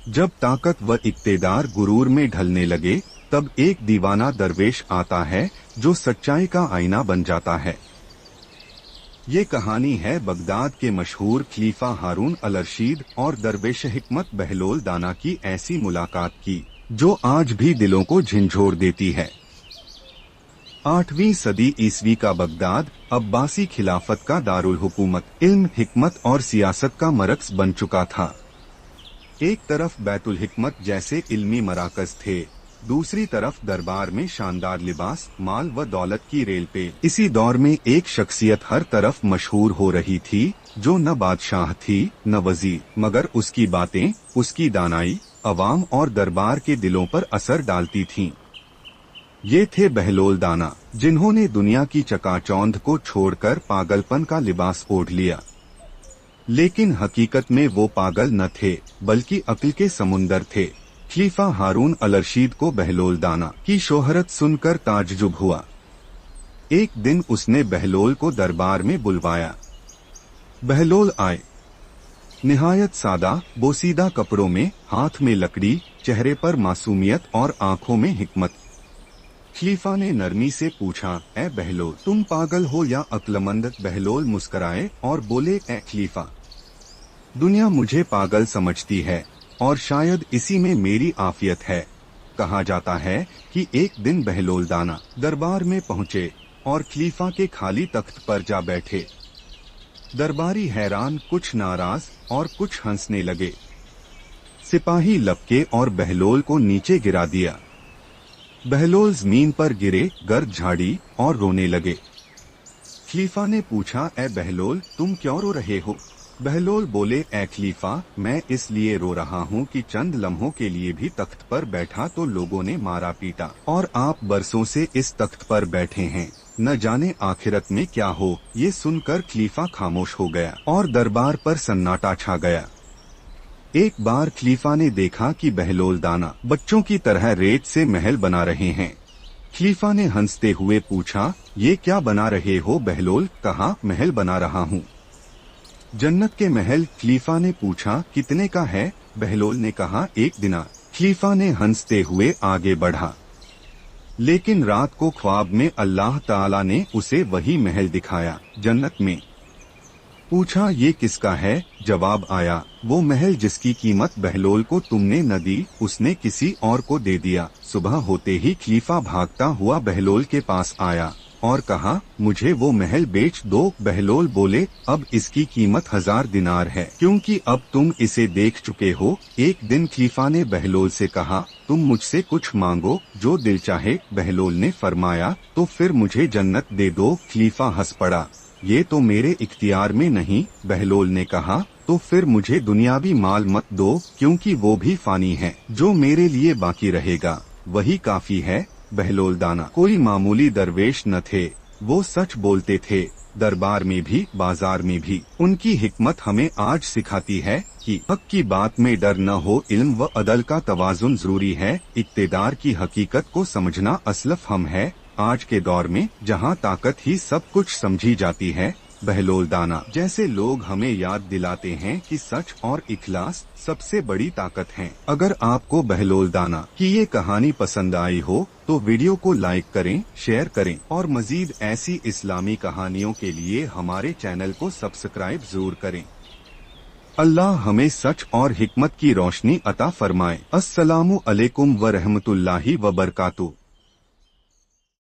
जब ताकत व इक्तेदार गुरूर में ढलने लगे, तब एक दीवाना दरवेश आता है जो सच्चाई का आईना बन जाता है। ये कहानी है बगदाद के मशहूर खलीफा हारून अल रशीद और दरवेश हिकमत बहलोल दाना की ऐसी मुलाकात की जो आज भी दिलों को झंझोर देती है। 8वीं सदी ईसवी का बगदाद अब्बासी खिलाफत का दारुल हुकूमत, इल्म, हिकमत और सियासत का मरकज बन चुका था। एक तरफ बैतुल हिकमत जैसे इल्मी मराकज थे, दूसरी तरफ दरबार में शानदार लिबास, माल व दौलत की रेल पे। इसी दौर में एक शख्सियत हर तरफ मशहूर हो रही थी जो न बादशाह थी न वजीर, मगर उसकी बातें, उसकी दानाई अवाम और दरबार के दिलों पर असर डालती थीं। ये थे बहलोल दाना, जिन्होंने दुनिया की चकाचौंध को छोड़कर पागलपन का लिबास ओढ़ लिया। लेकिन हकीकत में वो पागल न थे, बल्कि अक्ल के समुंदर थे। खलीफा हारून अल रशीद को बहलोल दाना की शोहरत सुनकर ताज्जुब हुआ। एक दिन उसने बहलोल को दरबार में बुलवाया। बहलोल आए। निहायत सादा बोसीदा कपड़ों में, हाथ में लकड़ी, चेहरे पर मासूमियत और आंखों में हिकमत। खलीफा ने नरमी से पूछा, ए बहलोल, तुम पागल हो या अक्लमंद? बहलोल मुस्कराए और बोले, ए खलीफा, दुनिया मुझे पागल समझती है और शायद इसी में मेरी आफियत है। कहा जाता है कि एक दिन बहलोल दाना दरबार में पहुंचे और खलीफा के खाली तख्त पर जा बैठे। दरबारी हैरान, कुछ नाराज और कुछ हंसने लगे। सिपाही लपके और बहलोल को नीचे गिरा दिया। बहलोल जमीन पर गिरे, गर्द झाड़ी और रोने लगे। खलीफा ने पूछा, ए बहलोल, तुम क्यों रो रहे हो? बहलोल बोले, ए खलीफा, मैं इसलिए रो रहा हूँ कि चंद लम्हों के लिए भी तख्त पर बैठा तो लोगों ने मारा पीटा, और आप बरसों से इस तख्त पर बैठे हैं, न जाने आखिरत में क्या हो। ये सुनकर खलीफा खामोश हो गया और दरबार पर सन्नाटा छा गया। एक बार खलीफा ने देखा कि बहलोल दाना बच्चों की तरह रेत से महल बना रहे हैं। खलीफा ने हंसते हुए पूछा, ये क्या बना रहे हो? बहलोल कहा, महल बना रहा हूँ। जन्नत के महल? खलीफा ने पूछा, कितने का है? बहलोल ने कहा, 1 दिनार। खलीफा ने हंसते हुए आगे बढ़ा। लेकिन रात को ख्वाब में अल्लाह ताला ने उसे वही महल दिखाया, जन्नत में। पूछा, ये किसका है? जवाब आया, वो महल जिसकी कीमत बहलोल को तुमने न दी, उसने किसी और को दे दिया। सुबह होते ही खलीफा भागता हुआ बहलोल के पास आया और कहा, मुझे वो महल बेच दो। बहलोल बोले, अब इसकी कीमत 1000 दिनार है, क्योंकि अब तुम इसे देख चुके हो। एक दिन खलीफा ने बहलोल से कहा, तुम मुझसे कुछ मांगो, जो दिल चाहे। बहलोल ने फरमाया, तो फिर मुझे जन्नत दे दो। खलीफा हंस पड़ा, ये तो मेरे इख्तियार में नहीं। बहलोल ने कहा, तो फिर मुझे दुनियावी माल मत दो, क्योंकि वो भी फानी है। जो मेरे लिए बाकी रहेगा वही काफी है। बहलोल दाना कोई मामूली दरवेश न थे, वो सच बोलते थे, दरबार में भी बाजार में भी। उनकी हिकमत हमें आज सिखाती है कि हक की बात में डर न हो, इल्म व अदल का तवाजुन जरूरी है। इक्तेदार की हकीकत को समझना असलफ हम है। आज के दौर में जहां ताकत ही सब कुछ समझी जाती है, बहलोल दाना जैसे लोग हमें याद दिलाते हैं कि सच और इखलास सबसे बड़ी ताकत है। अगर आपको बहलोल दाना की ये कहानी पसंद आई हो तो वीडियो को लाइक करें, शेयर करें और मजीद ऐसी इस्लामी कहानियों के लिए हमारे चैनल को सब्सक्राइब जरूर करें। अल्लाह हमें सच और हिकमत की रोशनी अता फरमाए। अस्सलामु अलैकुम व रहमतुल्लाहि व बरकातुहू।